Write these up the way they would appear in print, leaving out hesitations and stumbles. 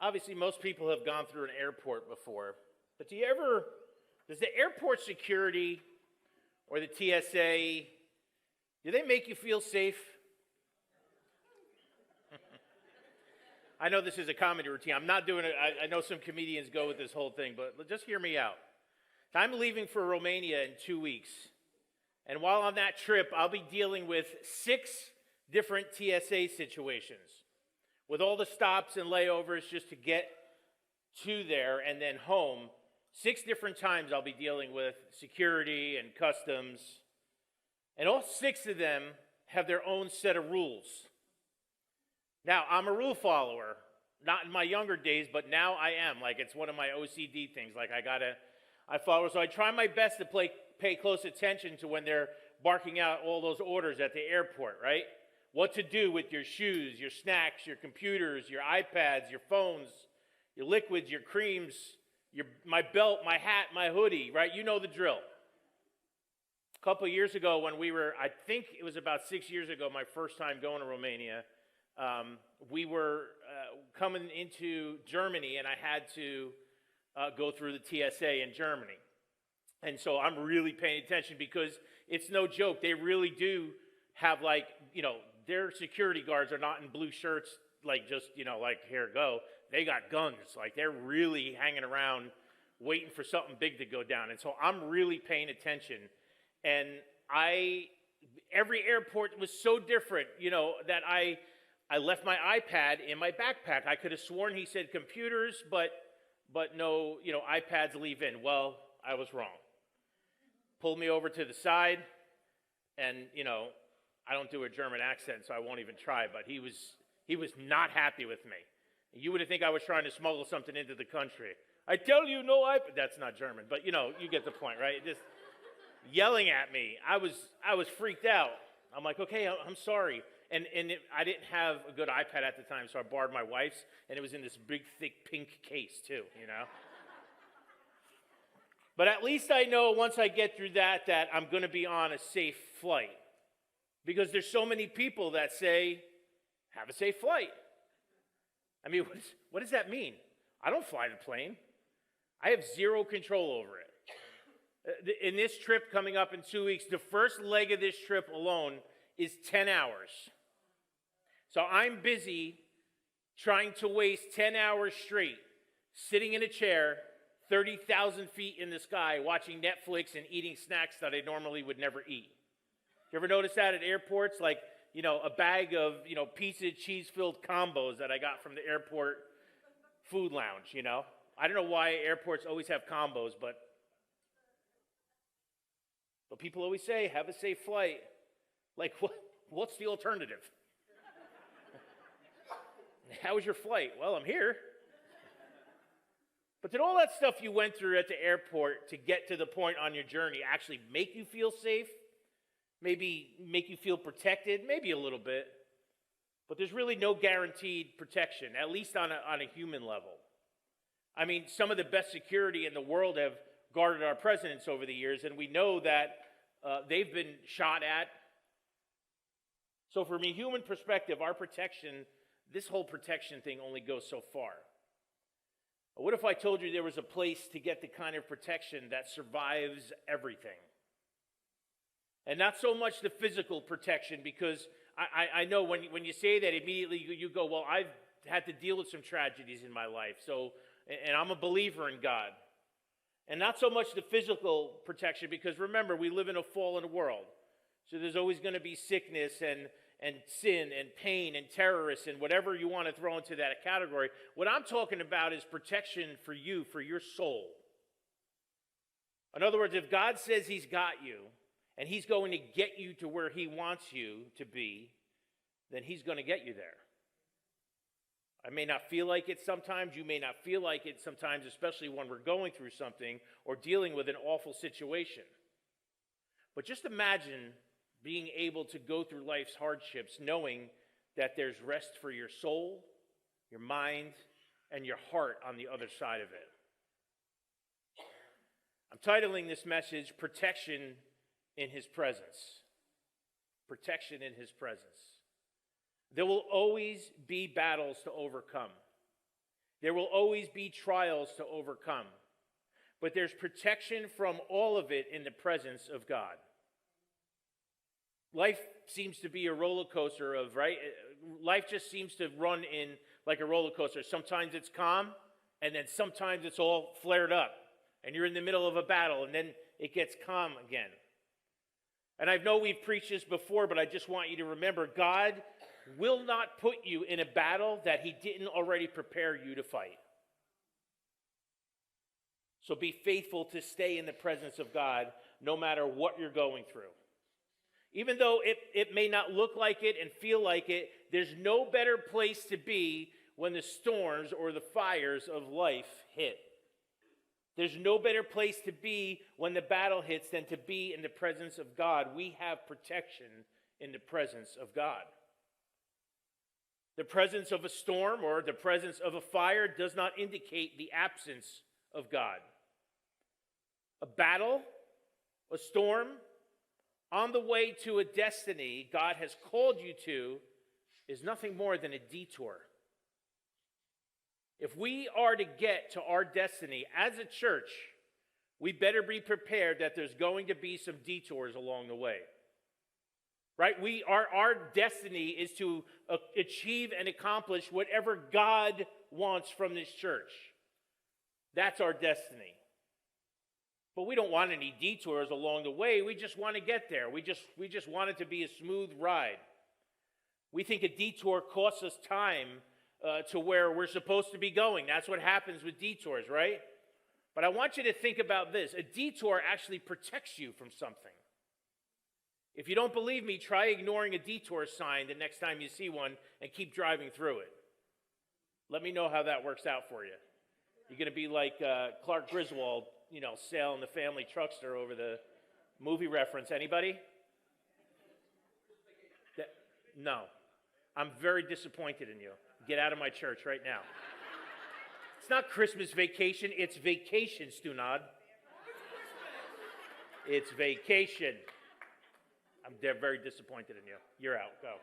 Obviously, most people have gone through an airport before, but does the airport security or the TSA, do they make you feel safe? I know this is a comedy routine. I'm not doing it. I know some comedians go with this whole thing, but just hear me out. I'm leaving for Romania in 2 weeks. And while on that trip, I'll be dealing with 6 different TSA situations with all the stops and layovers just to get to there and then home. 6 different times I'll be dealing with security and customs. And all 6 of them have their own set of rules. Now, I'm a rule follower, not in my younger days, but now I am. Like, it's one of my OCD things. Like, I follow. So I try my best to pay close attention to when they're barking out all those orders at the airport, right? What to do with your shoes, your snacks, your computers, your iPads, your phones, your liquids, your creams, my belt, my hat, my hoodie, right? You know the drill. A couple of years ago when I think it was about 6 years ago, my first time going to Romania, we were coming into Germany, and I had to go through the TSA in Germany. And so I'm really paying attention because it's no joke. They really do have, like, their security guards are not in blue shirts, like just, like, here, go. They got guns. Like, they're really hanging around waiting for something big to go down. And so I'm really paying attention. And every airport was so different, that I left my iPad in my backpack. I could have sworn he said computers, but no, iPads leave in. Well, I was wrong. Pulled me over to the side, and, I don't do a German accent, so I won't even try, but he was not happy with me. You would think I was trying to smuggle something into the country. I tell you, no iPad. That's not German, but, you get the point, right? Just yelling at me. I was freaked out. I'm like, okay, I'm sorry. And I didn't have a good iPad at the time, so I borrowed my wife's, and it was in this big, thick, pink case, too, But at least I know once I get through that I'm going to be on a safe flight. Because there's so many people that say, have a safe flight. I mean, what does that mean? I don't fly the plane. I have zero control over it. In this trip coming up in 2 weeks, the first leg of this trip alone is 10 hours. So I'm busy trying to waste 10 hours straight, sitting in a chair, 30,000 feet in the sky, watching Netflix and eating snacks that I normally would never eat. You ever notice that at airports? Like, a bag of, pizza, cheese-filled combos that I got from the airport food lounge, I don't know why airports always have combos, but people always say, have a safe flight. Like, what's the alternative? How was your flight? Well, I'm here. But did all that stuff you went through at the airport to get to the point on your journey actually make you feel safe? Maybe make you feel protected? Maybe a little bit. But there's really no guaranteed protection, at least on a human level. I mean, some of the best security in the world have guarded our presidents over the years, and we know that they've been shot at. So from a human perspective, our protection, this whole protection thing only goes so far. What if I told you there was a place to get the kind of protection that survives everything? And not so much the physical protection, because I know when you say that, immediately you go, well, I've had to deal with some tragedies in my life, and I'm a believer in God. And not so much the physical protection, because remember, we live in a fallen world. So there's always going to be sickness and sin and pain and terrorists and whatever you want to throw into that category. What I'm talking about is protection for you, for your soul. In other words, if God says he's got you and he's going to get you to where he wants you to be, then he's going to get you there. I may not feel like it sometimes. You may not feel like it sometimes, especially when we're going through something or dealing with an awful situation. But just imagine being able to go through life's hardships knowing that there's rest for your soul, your mind, and your heart on the other side of it. I'm titling this message, Protection in His Presence. Protection in His Presence. There will always be battles to overcome. There will always be trials to overcome. But there's protection from all of it in the presence of God. Life seems to be a roller coaster of, right? Life just seems to run in like a roller coaster. Sometimes it's calm, and then sometimes it's all flared up. And you're in the middle of a battle, and then it gets calm again. And I know we've preached this before, but I just want you to remember, God will not put you in a battle that he didn't already prepare you to fight. So be faithful to stay in the presence of God no matter what you're going through. Even though it may not look like it and feel like it, there's no better place to be when the storms or the fires of life hit. There's no better place to be when the battle hits than to be in the presence of God. We have protection in the presence of God. The presence of a storm or the presence of a fire does not indicate the absence of God. A battle, a storm, on the way to a destiny God has called you to is nothing more than a detour. If we are to get to our destiny as a church, we better be prepared that there's going to be some detours along the way. Right? Our destiny is to achieve and accomplish whatever God wants from this church. That's our destiny. But we don't want any detours along the way. We just want to get there. We just want it to be a smooth ride. We think a detour costs us time to where we're supposed to be going. That's what happens with detours, right? But I want you to think about this. A detour actually protects you from something. If you don't believe me, try ignoring a detour sign the next time you see one and keep driving through it. Let me know how that works out for you. You're going to be like Clark Griswold, sailing the family truckster over the movie reference. Anybody? No. I'm very disappointed in you. Get out of my church right now. It's not Christmas vacation. It's vacation, Stunad. It's vacation. They're very disappointed in you. You're out. Go.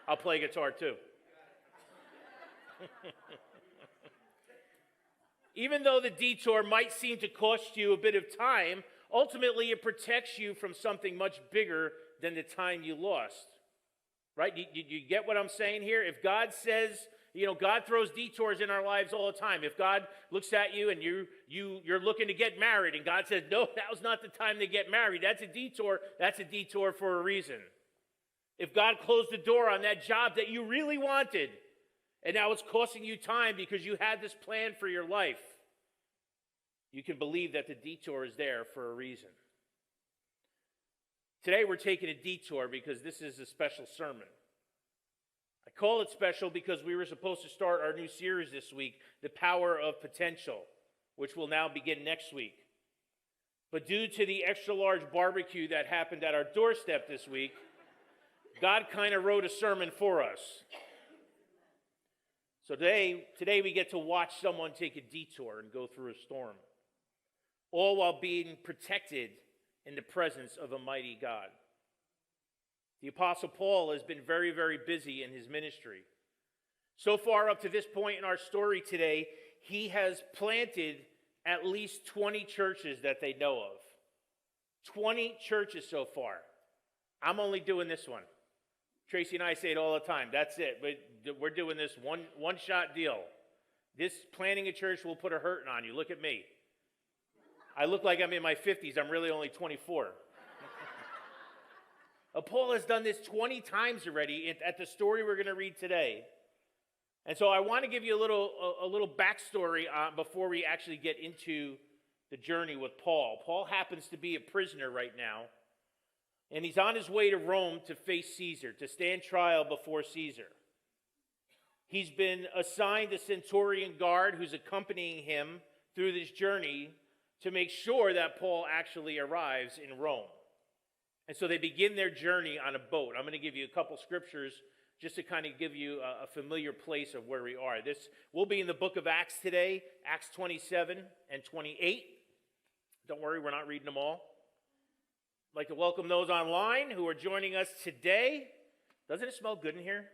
I'll play guitar too. Even though the detour might seem to cost you a bit of time, ultimately it protects you from something much bigger than the time you lost. Right? You get what I'm saying here? If God says, God throws detours in our lives all the time. If God looks at you and you're looking to get married and God says, no, that was not the time to get married. That's a detour. That's a detour for a reason. If God closed the door on that job that you really wanted and now it's costing you time because you had this plan for your life, you can believe that the detour is there for a reason. Today we're taking a detour because this is a special sermon. I call it special because we were supposed to start our new series this week, The Power of Potential, which will now begin next week. But due to the extra large barbecue that happened at our doorstep this week, God kind of wrote a sermon for us. So today we get to watch someone take a detour and go through a storm, all while being protected in the presence of a mighty God. The Apostle Paul has been very, very busy in his ministry. So far up to this point in our story today, he has planted at least 20 churches that they know of. 20 churches so far. I'm only doing this one. Tracy and I say it all the time. That's it. But we're doing this one-shot deal. This planting a church will put a hurting on you. Look at me. I look like I'm in my 50s. I'm really only 24. Paul has done this 20 times already at the story we're going to read today. And so I want to give you a little backstory before we actually get into the journey with Paul. Paul happens to be a prisoner right now. And he's on his way to Rome to face Caesar, to stand trial before Caesar. He's been assigned a centurion guard who's accompanying him through this journey to make sure that Paul actually arrives in Rome. And so they begin their journey on a boat. I'm going to give you a couple scriptures just to kind of give you a familiar place of where we are. We'll be in the book of Acts today, Acts 27 and 28. Don't worry, we're not reading them all. I'd like to welcome those online who are joining us today. Doesn't it smell good in here?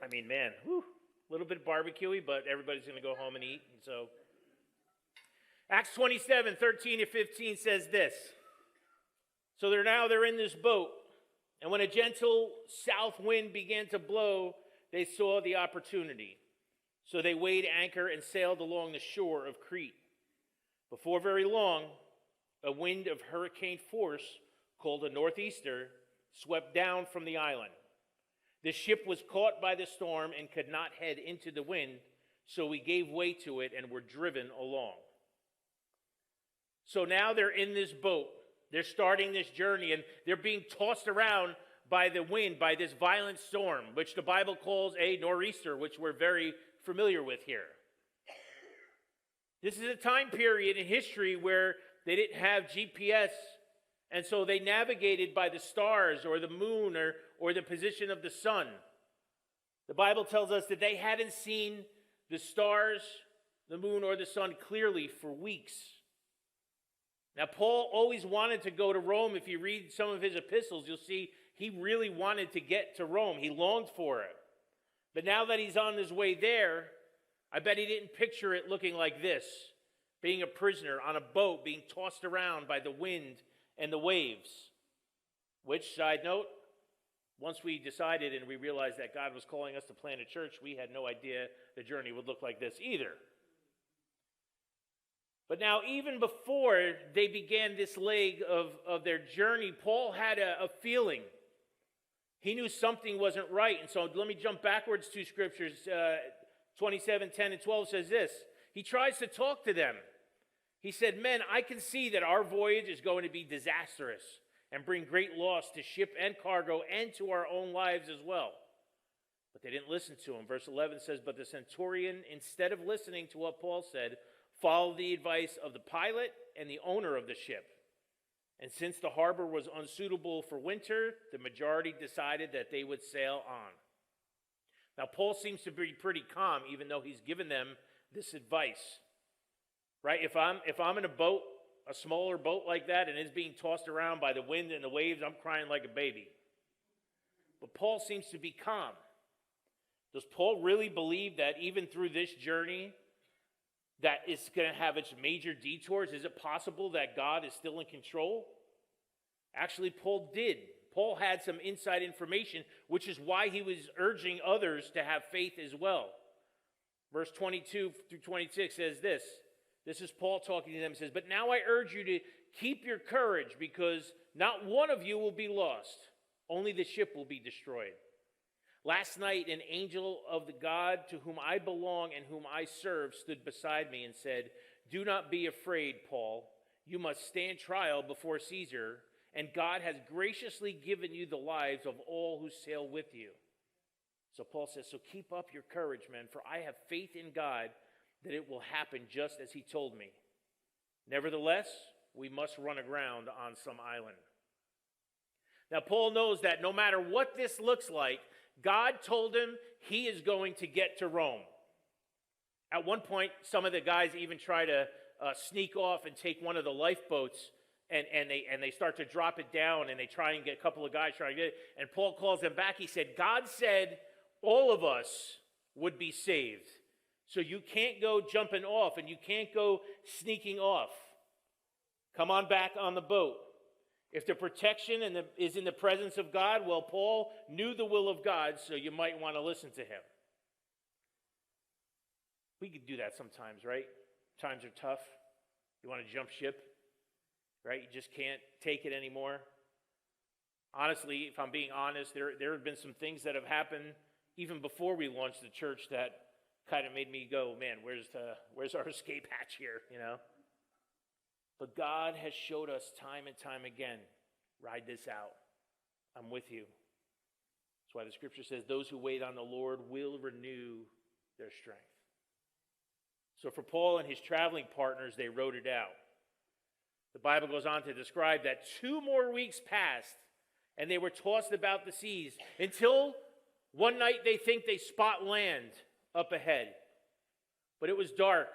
I mean, man, whew, A little bit barbecuey, but everybody's going to go home and eat. And so, Acts 27, 13 to 15 says this. So they're in this boat. And when a gentle south wind began to blow, they saw the opportunity. So they weighed anchor and sailed along the shore of Crete. Before very long, a wind of hurricane force, called a northeaster, swept down from the island. The ship was caught by the storm and could not head into the wind, so we gave way to it and were driven along. So now they're in this boat. They're starting this journey, and they're being tossed around by the wind, by this violent storm, which the Bible calls a nor'easter, which we're very familiar with here. This is a time period in history where they didn't have GPS, and so they navigated by the stars or the moon or the position of the sun. The Bible tells us that they hadn't seen the stars, the moon, or the sun clearly for weeks. Now, Paul always wanted to go to Rome. If you read some of his epistles, you'll see he really wanted to get to Rome. He longed for it. But now that he's on his way there, I bet he didn't picture it looking like this, being a prisoner on a boat, being tossed around by the wind and the waves. Which, side note, once we decided and we realized that God was calling us to plant a church, we had no idea the journey would look like this either. But now, even before they began this leg of their journey, Paul had a feeling. He knew something wasn't right. And so let me jump backwards to scriptures. 27, 10, and 12 says this. He tries to talk to them. He said, "Men, I can see that our voyage is going to be disastrous and bring great loss to ship and cargo and to our own lives as well." But they didn't listen to him. Verse 11 says, "But the centurion, instead of listening to what Paul said, followed the advice of the pilot and the owner of the ship. And since the harbor was unsuitable for winter, the majority decided that they would sail on." Now, Paul seems to be pretty calm, even though he's given them this advice. Right? If I'm in a boat, a smaller boat like that, and it's being tossed around by the wind and the waves, I'm crying like a baby. But Paul seems to be calm. Does Paul really believe that even through this journey, that it's going to have its major detours? Is it possible that God is still in control? Actually, Paul did. Paul had some inside information, which is why he was urging others to have faith as well. Verse 22 through 26 says this. This is Paul talking to them. He says, "But now I urge you to keep your courage, because not one of you will be lost. Only the ship will be destroyed. Last night, an angel of the God to whom I belong and whom I serve stood beside me and said, 'Do not be afraid, Paul. You must stand trial before Caesar, and God has graciously given you the lives of all who sail with you.' So Paul says, 'So keep up your courage, men, for I have faith in God that it will happen just as he told me. Nevertheless, we must run aground on some island.'" Now, Paul knows that no matter what this looks like, God told him he is going to get to Rome. At one point, some of the guys even try to sneak off and take one of the lifeboats, and they start to drop it down, and they try and get a couple of guys trying to get it. And Paul calls them back. He said, "God said all of us would be saved. So you can't go jumping off, and you can't go sneaking off. Come on back on the boat. If the protection is in the presence of God, well, Paul knew the will of God, so you might want to listen to him." We could do that sometimes, right? Times are tough. You want to jump ship, right? You just can't take it anymore. Honestly, if I'm being honest, there have been some things that have happened even before we launched the church that kind of made me go, "Man, where's our escape hatch here?" You know? But God has showed us time and time again, ride this out. I'm with you. That's why the scripture says, "Those who wait on the Lord will renew their strength." So for Paul and his traveling partners, they rode it out. The Bible goes on to describe that 2 more weeks passed, and they were tossed about the seas until one night they think they spot land up ahead. But it was dark,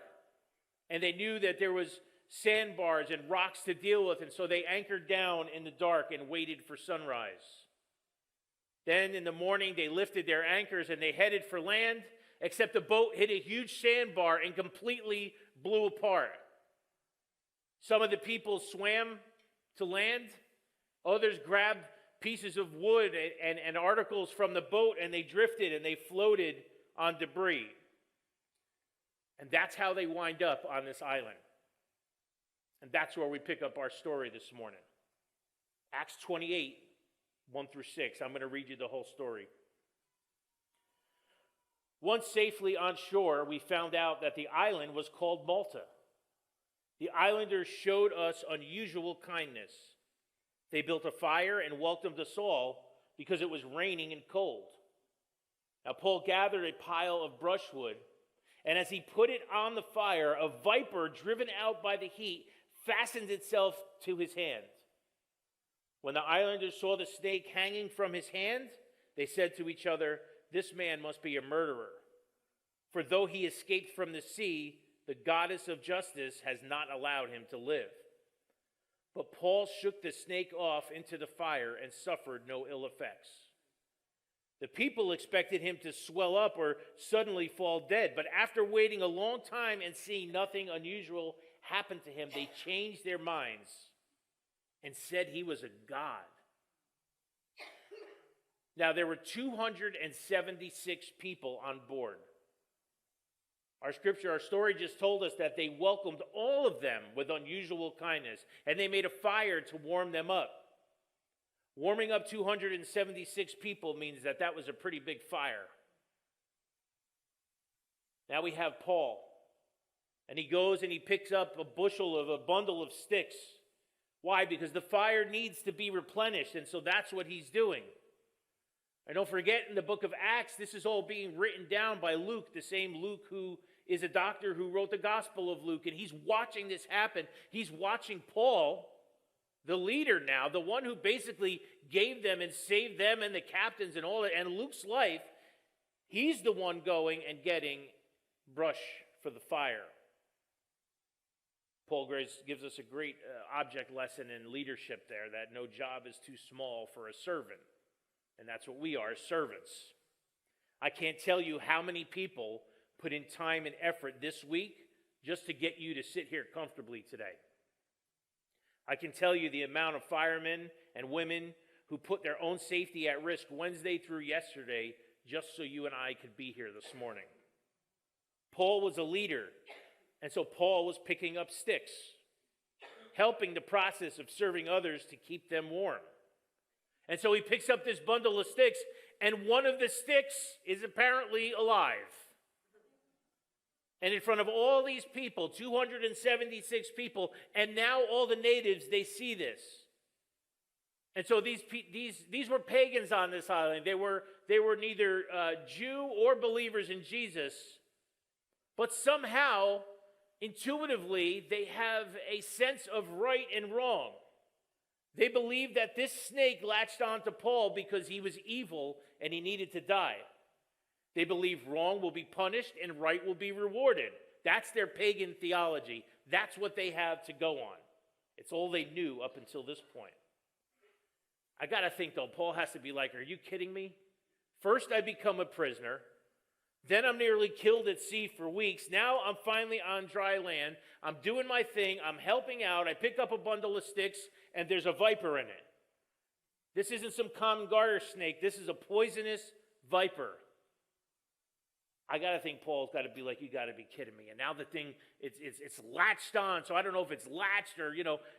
and they knew that there was sandbars and rocks to deal with, and so they anchored down in the dark and waited for sunrise. Then in the morning they lifted their anchors and they headed for land, except the boat hit a huge sandbar and completely blew apart. Some of the people swam to land. Others grabbed pieces of wood and articles from the boat, and they drifted and they floated on debris. And that's how they wind up on this island. And that's where we pick up our story this morning. Acts 28, 1 through 6. I'm going to read you the whole story. Once safely on shore, we found out that the island was called Malta. The islanders showed us unusual kindness. They built a fire and welcomed us all because it was raining and cold. Now Paul gathered a pile of brushwood, and as he put it on the fire, a viper driven out by the heat fastened itself to his hand. When the islanders saw the snake hanging from his hand, they said to each other, "This man must be a murderer. For though he escaped from the sea, the goddess of justice has not allowed him to live." But Paul shook the snake off into the fire and suffered no ill effects. The people expected him to swell up or suddenly fall dead, but after waiting a long time and seeing nothing unusual happen to him, they changed their minds and said he was a god. Now there were 276 people on board. Our story just told us that they welcomed all of them with unusual kindness, and they made a fire to warm them up. Warming up 276 people means that was a pretty big fire. Now we have Paul, and he goes and he picks up a bundle of sticks. Why? Because the fire needs to be replenished, and so that's what he's doing. And don't forget, in the book of Acts, this is all being written down by Luke, the same Luke who is a doctor who wrote the Gospel of Luke, and he's watching this happen. He's watching Paul, the leader now, the one who basically gave them and saved them and the captains and all that, and Luke's life, he's the one going and getting brush for the fire. Paul gives us a great object lesson in leadership there, that no job is too small for a servant. And that's what we are, servants. I can't tell you how many people put in time and effort this week just to get you to sit here comfortably today. I can tell you the amount of firemen and women who put their own safety at risk Wednesday through yesterday just so you and I could be here this morning. Paul was a leader, and so Paul was picking up sticks, helping the process of serving others to keep them warm. And so he picks up this bundle of sticks, and one of the sticks is apparently alive. And in front of all these people, 276 people, and now all the natives, they see this. And so these were pagans on this island. They were neither Jew or believers in Jesus, but somehow, intuitively, they have a sense of right and wrong. They believe that this snake latched onto Paul because he was evil and he needed to die. They believe wrong will be punished and right will be rewarded. That's their pagan theology. That's what they have to go on. It's all they knew up until this point. I got to think, though, Paul has to be like, are you kidding me? First, I become a prisoner. Then I'm nearly killed at sea for weeks. Now I'm finally on dry land. I'm doing my thing. I'm helping out. I pick up a bundle of sticks, and there's a viper in it. This isn't some common garter snake. This is a poisonous viper. I got to think Paul's got to be like, you got to be kidding me. And now the thing, it's latched on. So I don't know if it's latched or,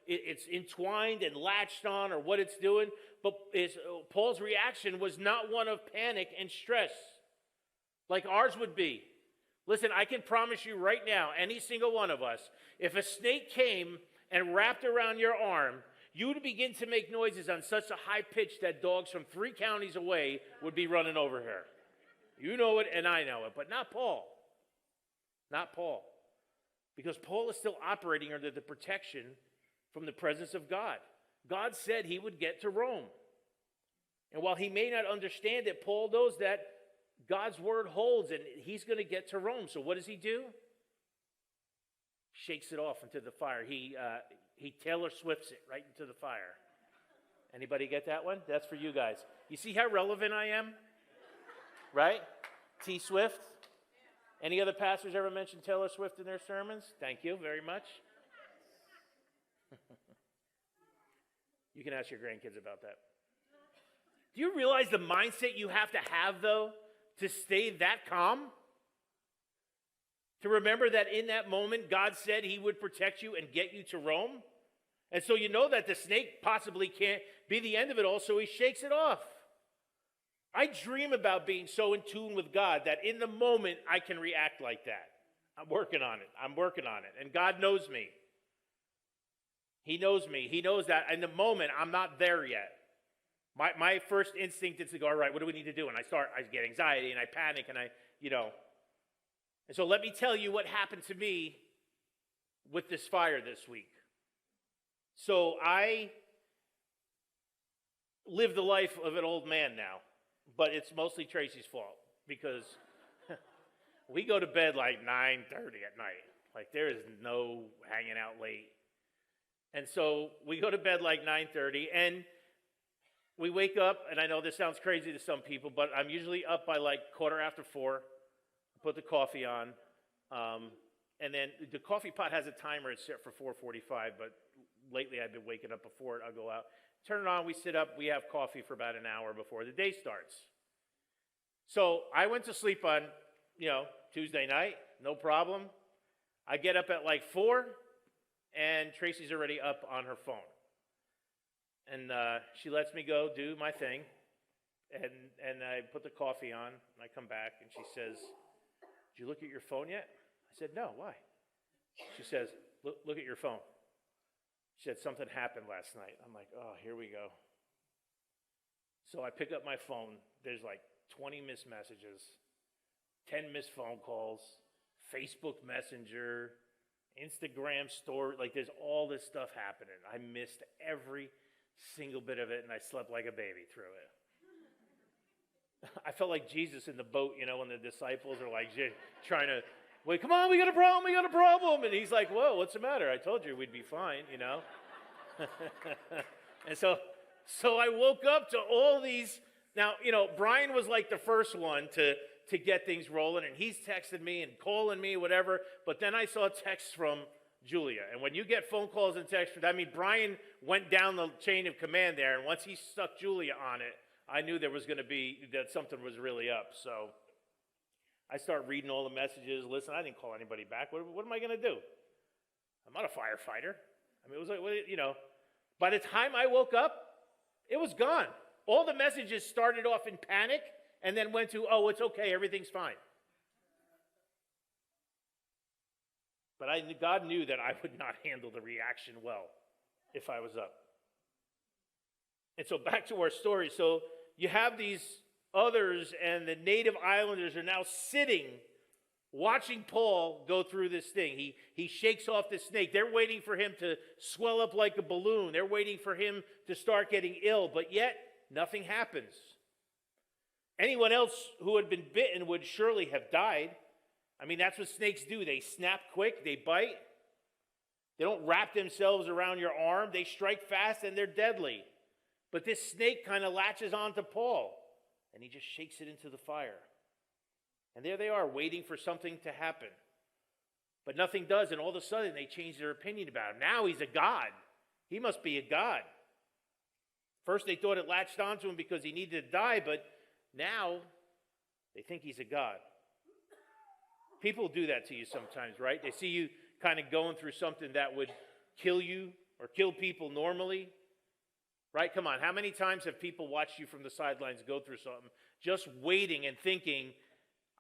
it's entwined and latched on or what it's doing. But Paul's reaction was not one of panic and stress like ours would be. Listen, I can promise you right now, any single one of us, if a snake came and wrapped around your arm, you would begin to make noises on such a high pitch that dogs from 3 counties away would be running over here. You know it and I know it, but not Paul. Not Paul. Because Paul is still operating under the protection from the presence of God. God said he would get to Rome. And while he may not understand it, Paul knows that God's word holds and he's going to get to Rome. So what does he do? Shakes it off into the fire. He Taylor Swifts it right into the fire. Anybody get that one? That's for you guys. You see how relevant I am? Right? T Swift? Any other pastors ever mention Taylor Swift in their sermons? Thank you very much. You can ask your grandkids about that. Do you realize the mindset you have to have, though, to stay that calm? To remember that in that moment, God said he would protect you and get you to Rome? And so you know that the snake possibly can't be the end of it all, so he shakes it off. I dream about being so in tune with God that in the moment I can react like that. I'm working on it. And God knows me. He knows me. He knows that in the moment I'm not there yet. My first instinct is to go, all right, what do we need to do? And I get anxiety and I panic and And so let me tell you what happened to me with this fire this week. So I live the life of an old man now, but it's mostly Tracy's fault because we go to bed like 9:30 at night. Like there is no hanging out late. And so we go to bed like 9:30 and we wake up, and I know this sounds crazy to some people, but I'm usually up by like 4:15. Put the coffee on, and then the coffee pot has a timer. It's set for 4:45, but lately I've been waking up before it. I'll go out, turn it on, we sit up, we have coffee for about an hour before the day starts. So I went to sleep on, Tuesday night, no problem. I get up at like 4, and Tracy's already up on her phone. And she lets me go do my thing, and I put the coffee on, and I come back, and she says, "Did you look at your phone yet?" I said, "No, why?" She says, look at your phone. She said, "Something happened last night." I'm like, oh, here we go. So I pick up my phone. There's like 20 missed messages, 10 missed phone calls, Facebook Messenger, Instagram story. Like there's all this stuff happening. I missed every single bit of it, and I slept like a baby through it. I felt like Jesus in the boat, when the disciples are like trying to, wait, come on, we got a problem. And he's like, whoa, what's the matter? I told you we'd be fine, And so I woke up to all these. Now, Brian was like the first one to get things rolling, and he's texting me and calling me, whatever. But then I saw texts from Julia. And when you get phone calls and texts, Brian went down the chain of command there, and once he stuck Julia on it, I knew there was going to be, that something was really up. So I start reading all the messages. Listen, I didn't call anybody back. What am I going to do? I'm not a firefighter. It was like, by the time I woke up, it was gone. All the messages started off in panic and then went to, oh, it's okay, everything's fine. But God knew that I would not handle the reaction well if I was up. And so back to our story. So you have these others, and the native islanders are now sitting, watching Paul go through this thing. He shakes off the snake. They're waiting for him to swell up like a balloon. They're waiting for him to start getting ill, but yet nothing happens. Anyone else who had been bitten would surely have died. That's what snakes do. They snap quick, they bite. They don't wrap themselves around your arm. They strike fast, and they're deadly. But this snake kind of latches onto Paul, and he just shakes it into the fire. And there they are, waiting for something to happen. But nothing does, and all of a sudden they change their opinion about him. Now he's a god. He must be a god. First they thought it latched onto him because he needed to die, but now they think he's a god. People do that to you sometimes, right? They see you kind of going through something that would kill you or kill people normally. Right? Come on, how many times have people watched you from the sidelines go through something, just waiting and thinking,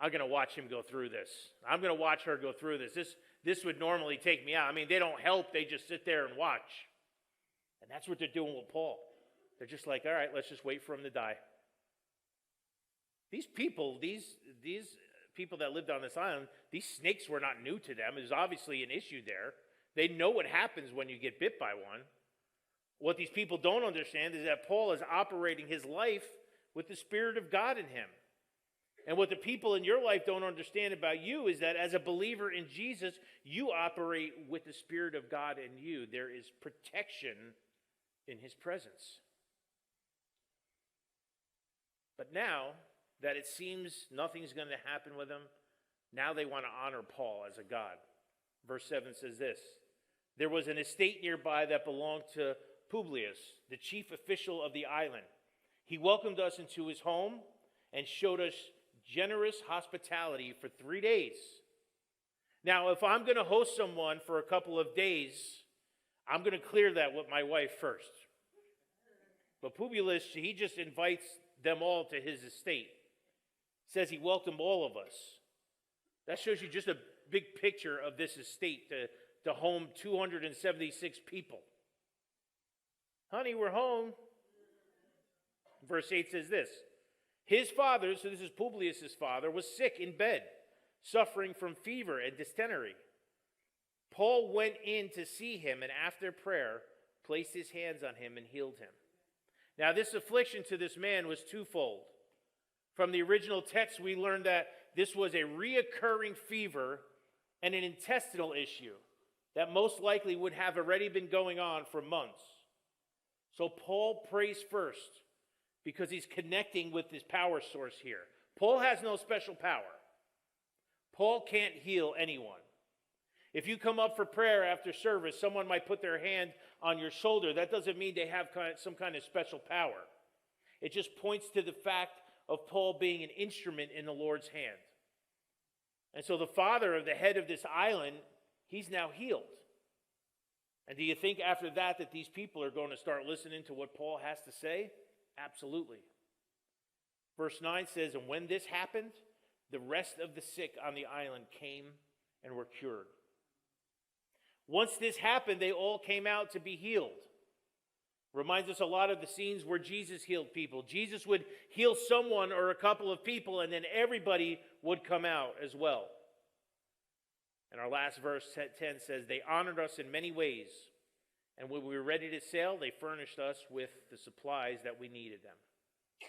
I'm going to watch him go through this. I'm going to watch her go through this. This would normally take me out. They don't help. They just sit there and watch. And that's what they're doing with Paul. They're just like, all right, let's just wait for him to die. These people that lived on this island, these snakes were not new to them. There's obviously an issue there. They know what happens when you get bit by one. What these people don't understand is that Paul is operating his life with the Spirit of God in him. And what the people in your life don't understand about you is that as a believer in Jesus, you operate with the Spirit of God in you. There is protection in his presence. But now that it seems nothing's going to happen with him, Now they want to honor Paul as a god. Verse 7 says this: there was an estate nearby that belonged to Publius, the chief official of the island. He welcomed us into his home and showed us generous hospitality for 3 days. Now, if I'm going to host someone for a couple of days, I'm going to clear that with my wife first. But Publius, he just invites them all to his estate. Says he welcomed all of us. That shows you just a big picture of this estate to home 276 people. Honey, we're home. Verse 8 says this: his father, so this is Publius' father, was sick in bed, suffering from fever and dysentery. Paul went in to see him, and after prayer, placed his hands on him and healed him. Now, this affliction to this man was twofold. From the original text, we learned that this was a reoccurring fever and an intestinal issue that most likely would have already been going on for months. So Paul prays first because he's connecting with his power source here. Paul has no special power. Paul can't heal anyone. If you come up for prayer after service, someone might put their hand on your shoulder. That doesn't mean they have some kind of special power. It just points to the fact of Paul being an instrument in the Lord's hand. And so the father of the head of this island, he's now healed. And do you think after that these people are going to start listening to what Paul has to say? Absolutely. Verse 9 says, and when this happened, the rest of the sick on the island came and were cured. Once this happened, they all came out to be healed. Reminds us a lot of the scenes where Jesus healed people. Jesus would heal someone or a couple of people, and then everybody would come out as well. And our last verse, 10, says, they honored us in many ways, and when we were ready to sail, they furnished us with the supplies that we needed them.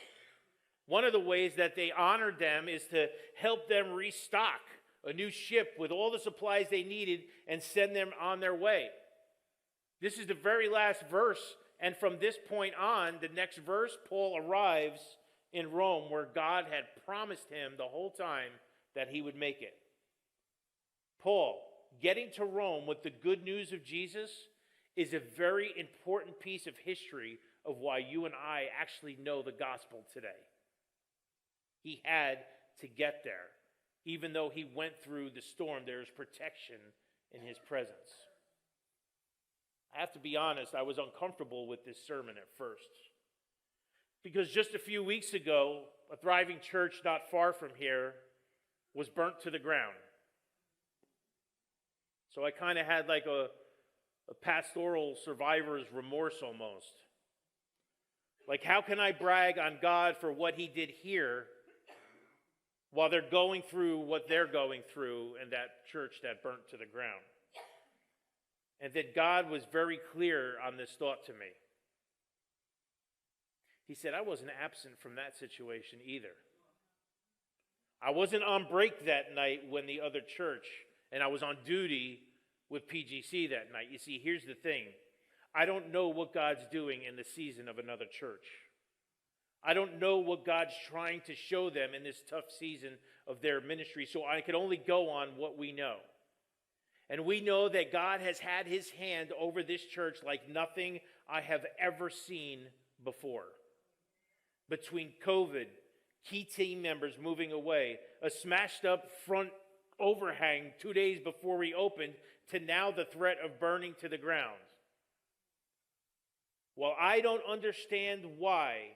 One of the ways that they honored them is to help them restock a new ship with all the supplies they needed and send them on their way. This is the very last verse, and from this point on, the next verse, Paul arrives in Rome, where God had promised him the whole time that he would make it. Paul, getting to Rome with the good news of Jesus is a very important piece of history of why you and I actually know the gospel today. He had to get there. Even though he went through the storm, there is protection in his presence. I have to be honest, I was uncomfortable with this sermon at first. Because just a few weeks ago, a thriving church not far from here was burnt to the ground. So I kind of had like a pastoral survivor's remorse almost. Like, how can I brag on God for what he did here while they're going through what they're going through in that church that burnt to the ground? And that God was very clear on this thought to me. He said, I wasn't absent from that situation either. I wasn't on break that night when the other church, and I was on duty with PGC that night. You see, here's the thing. I don't know what God's doing in the season of another church. I don't know what God's trying to show them in this tough season of their ministry, so I can only go on what we know. And we know that God has had his hand over this church like nothing I have ever seen before. Between COVID, key team members moving away, a smashed up front overhang 2 days before we opened, to now the threat of burning to the ground. While I don't understand why,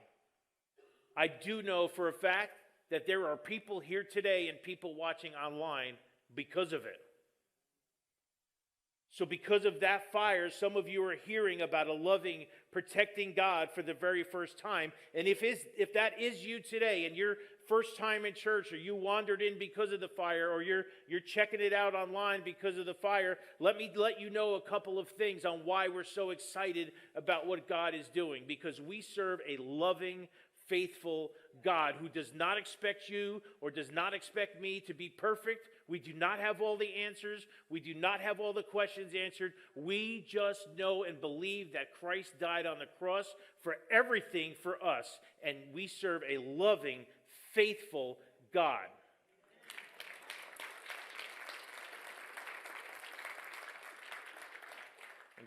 I do know for a fact that there are people here today and people watching online because of it. So because of that fire, some of you are hearing about a loving, protecting God for the very first time. And if that is you today and your first time in church, or you wandered in because of the fire, or you're checking it out online because of the fire, let me let you know a couple of things on why we're so excited about what God is doing. Because we serve a loving, faithful God who does not expect you or does not expect me to be perfect. We do not have all the answers. We do not have all the questions answered. We just know and believe that Christ died on the cross for everything for us. And we serve a loving, faithful God.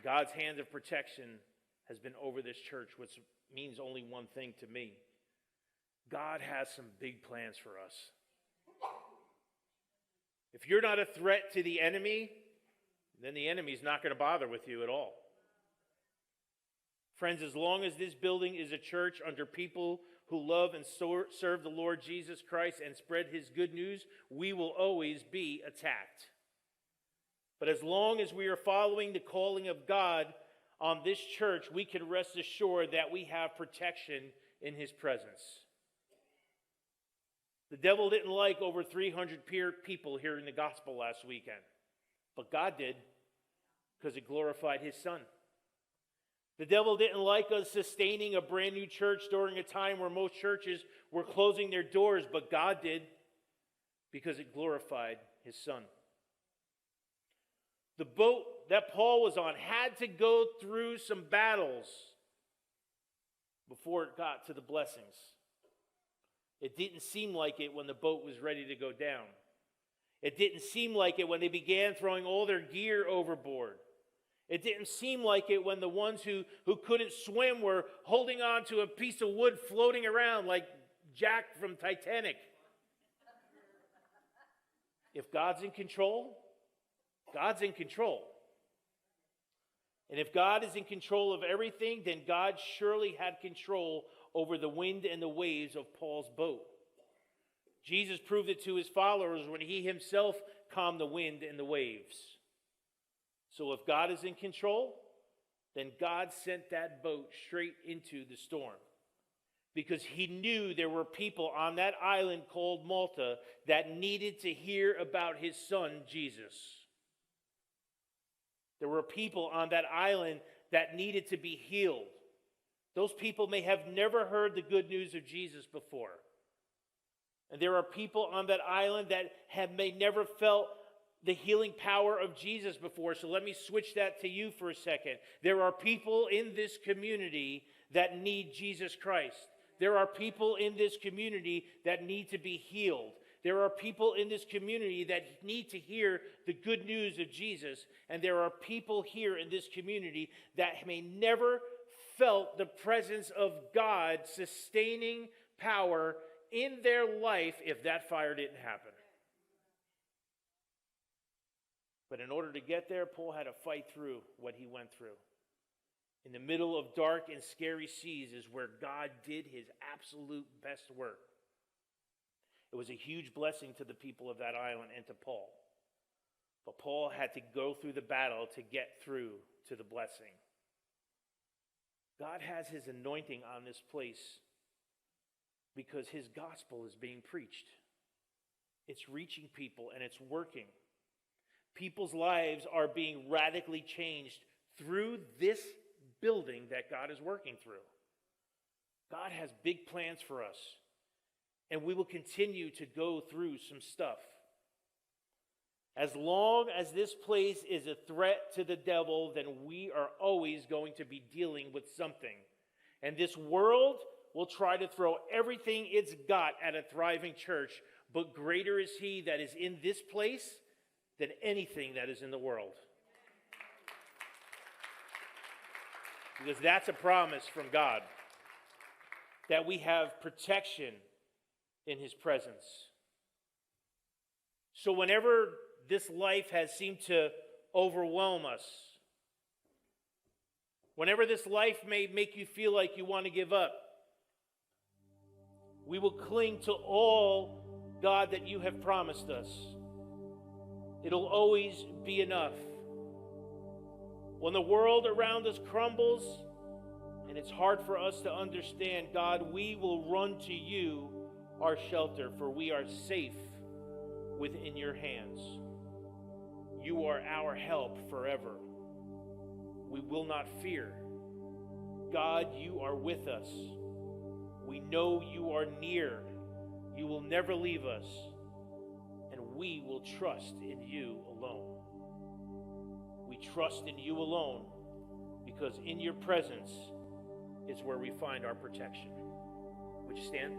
God's hand of protection has been over this church, which means only one thing to me. God has some big plans for us. If you're not a threat to the enemy, then the enemy's not going to bother with you at all. Friends, as long as this building is a church under people who love and serve the Lord Jesus Christ and spread his good news, we will always be attacked. But as long as we are following the calling of God on this church, we can rest assured that we have protection in his presence. The devil didn't like over 300 people hearing the gospel last weekend, but God did, because it glorified his son. The devil didn't like us sustaining a brand new church during a time where most churches were closing their doors, but God did, because it glorified his son. The boat that Paul was on had to go through some battles before it got to the blessings. It didn't seem like it when the boat was ready to go down. It didn't seem like it when they began throwing all their gear overboard. It didn't seem like it when the ones who couldn't swim were holding on to a piece of wood floating around like Jack from Titanic. If God's in control, God's in control. And if God is in control of everything, then God surely had control over the wind and the waves of Paul's boat. Jesus proved it to his followers when he himself calmed the wind and the waves. So if God is in control, then God sent that boat straight into the storm, because he knew there were people on that island called Malta that needed to hear about his son, Jesus. There were people on that island that needed to be healed. Those people may have never heard the good news of Jesus before. And there are people on that island that may never felt the healing power of Jesus before. So let me switch that to you for a second. There are people in this community that need Jesus Christ. There are people in this community that need to be healed. There are people in this community that need to hear the good news of Jesus. And there are people here in this community that may never felt the presence of God sustaining power in their life if that fire didn't happen. But in order to get there, Paul had to fight through what he went through. In the middle of dark and scary seas is where God did his absolute best work. It was a huge blessing to the people of that island and to Paul. But Paul had to go through the battle to get through to the blessing. God has his anointing on this place because his gospel is being preached. It's reaching people and it's working. People's lives are being radically changed through this building that God is working through. God has big plans for us, and we will continue to go through some stuff. As long as this place is a threat to the devil, then we are always going to be dealing with something. And this world will try to throw everything it's got at a thriving church, but greater is he that is in this place than anything that is in the world. Because that's a promise from God, that we have protection in his presence. So whenever this life has seemed to overwhelm us, whenever this life may make you feel like you want to give up, we will cling to all, God, that you have promised us. It'll always be enough. When the world around us crumbles and it's hard for us to understand, God, we will run to you, our shelter, for we are safe within your hands. You are our help forever. We will not fear. God, you are with us. We know you are near. You will never leave us. And we will trust in you alone. We trust in you alone because in your presence is where we find our protection. Would you stand?